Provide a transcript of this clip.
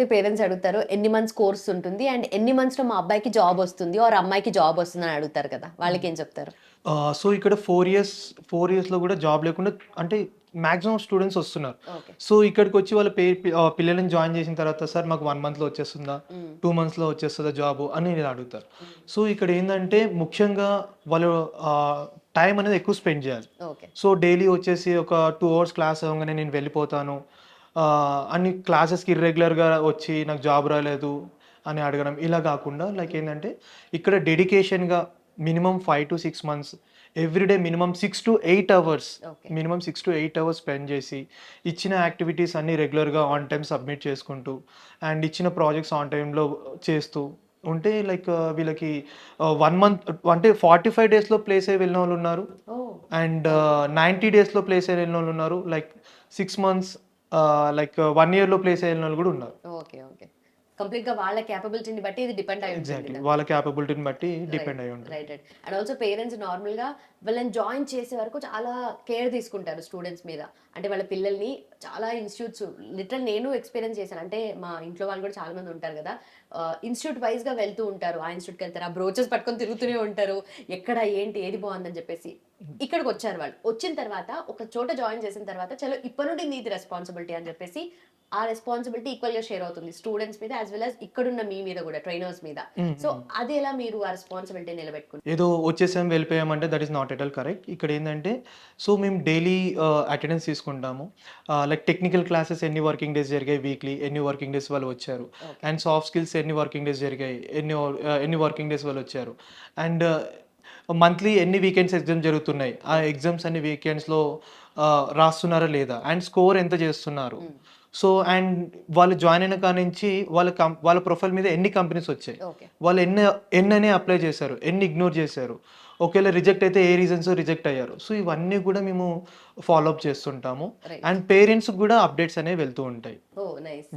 Parents అడుగుతారు ఎన్ని months course ఉంటుంది అండ్ ఎన్ని మంత్స్‌లో మా అబ్బాయికి జాబ్ వస్తుంది ఆర్ అమ్మాయికి జాబ్ వస్తుందని అడుగుతారు కదా! వాళ్ళకేం చెప్తారు? సో, ఇక్కడ 4 ఇయర్స్‌లో గూడా జాబ్ లేకుండా అంటే మాక్సిమం స్టూడెంట్స్ వస్తున్నారు. ఓకే. సో, ఇక్కడికొచ్చి వాళ్ళ పిల్లలని జాయిన్ చేసిన తర్వాత సార్ మాకు 1 మంత్‌లో వచ్చేస్తుందా? హ్మ్. 2 మంత్స్‌లో వచ్చేస్తదా జాబు అని ఇలా అడుగుతారు. హ్మ్. సో, ఇక్కడ ఏందంటే ముఖ్యంగా వాళ్ళు టైం అనేది ఎక్కువ స్పెండ్ చేయాలి. ఓకే. సో, డైలీ వచ్చేసి ఒక 2 అవర్స్ క్లాస్ అవ్వంగానే నేను వెళ్ళిపోతాను. అన్ని క్లాసెస్‌కి ఇర్రెగ్యులర్‌గా వచ్చి నాకు జాబ్ రాలేదు అని అడగడం ఇలా గాకుండా లైక్ ఏందంటే ఇక్కడ డెడికేషన్‌గా minimum 5-6 months everyday minimum 6-8 hours okay. Minimum 6-8 hours spend చేసి ఇచ్చిన యాక్టివిటీస్ అన్నీ రెగ్యులర్‌గా ఆన్ టైమ్ సబ్మిట్ చేసుకుంటూ అండ్ ఇచ్చిన ప్రాజెక్ట్స్ ఆన్ టైమ్‌లో చేస్తూ ఉంటే లైక్ వీళ్ళకి 1 మంత్ అంటే 45 డేస్‌లో ప్లేస్ అయ్యి వెళ్ళినోళ్ళున్నారు. ఓహ్! అండ్ 90 డేస్‌లో ప్లేస్ అయ్యి వెళ్ళినోళ్ళున్నారు. లైక్ 6 మంత్స్ లైక్ 1 ఇయర్‌లో ప్లేస్ అయినోళ్ళు గూడా ఉన్నారు. ఓకే. ఓకే. కంప్లీట్‌గా వాళ్ళ కేపబిలిటీని బట్టి ఇది డిపెండ్ అయి ఉంటుంది ఎగ్జాక్ట్‌లీ. కదా! వాళ్ళ కేపబిలిటీని బట్టి రైట్. డిపెండ్ అయ్యి ఉంటుంది. Right. Right. And also parents నార్మల్‌గా వీళ్ళని జాయిన్ చేసే వరకు చాలా కేర్ తీసుకుంటారు స్టూడెంట్స్ మీద. అంటే వాళ్ళ పిల్లల్ని చాలా ఇన్‌స్టిట్యూట్స్ లిటరల్ నేను ఎక్స్‌పీరియన్స్ చేశాను. అంటే మా ఇంట్లో వాళ్ళు కూడా చాలా మంది ఉంటారు కదా! ఇన్‌స్టిట్యూట్ వైస్‌గా వెళ్తూ ఉంటారు. ఆ ఇన్‌స్టిట్యూట్‌కెళ్తారు. ఆ బ్రోచెస్ పట్టుకొని తిరుగుతూనే ఉంటారు. ఎక్కడ ఏంటి ఏది బావుందని చెప్పేసి. ఇక్కడికొచ్చారు వాళ్ళు. వచ్చిన తర్వాత ఒక చోట జాయిన్ చేసిన తర్వాత చలో ఇప్పటి నుండి నీది రెస్పాన్సిబిలిటీ అని చెప్పేసి ఆ రెస్పాన్సిబిలిటీ ఈక్వల్‌గా షేర్ అవుతుంది. స్టూడెంట్స్ మీద యాస్ వెల్ యాస్ ఇక్కడున్న మీ మీద గూడా ట్రైనర్స్ మీద. హ్మ్. సో, హ్మ్. అది ఎలా మీరు ఆ రెస్పాన్సిబిలిటీ నిలబెట్టుకున్నారు? ఏదో వచ్చేసాం, వెళ్ళిపోయామంటే that is not at all correct. ఇక్కడేందంటే సో, మేము డైలీ అటెండెన్స్ తీసుకుంటాము. లైక్ టెక్నికల్ క్లాసెస్ ఎన్ని వర్కింగ్ డేస్ జరిగాయి వీక్లీ, ఎన్ని వర్కింగ్ డేస్ వాళ్ళు వచ్చారు. ఓకే. అండ్ సాఫ్ట్ స్కిల్స్ ఎన్ని వర్కింగ్ డేస్ జరిగాయి, ఎన్ని వర్కింగ్ డేస్ వాళ్ళు వచ్చారు. అండ్ మంత్లీ ఎన్ని వీకెండ్స్ ఎగ్జామ్స్ జరుగుతున్నాయి. ఆ ఎగ్జామ్స్ అన్ని వీకెండ్స్‌లో రాస్తున్నారా లేదా? అండ్ స్కోర్ ఎంత చేస్తున్నారు? హ్మ్. సో, అండ్ వాళ్ళు జాయిన్ అయిన కాడ్నుంచి వాళ్ళ ప్రొఫైల్ మీద ఎన్ని కంపెనీస్ వచ్చాయి? ఓకే. వాళ్ళు ఎన్నని అప్లై చేశారు? ఎన్ని ఇగ్నోర్ చేశారు? ఒకవేళ రిజెక్ట్ అయితే ఏ రీజన్సో రిజెక్ట్ అయ్యారు. సో, ఇవన్నీ కూడా మేము ఫాలో అప్ చేస్తుంటాము. రైట్. అండ్ పేరెంట్స్‌కి కూడా అప్డేట్స్ అనేవి వెళ్తూ ఉంటాయి. ఓహ్! నైస్.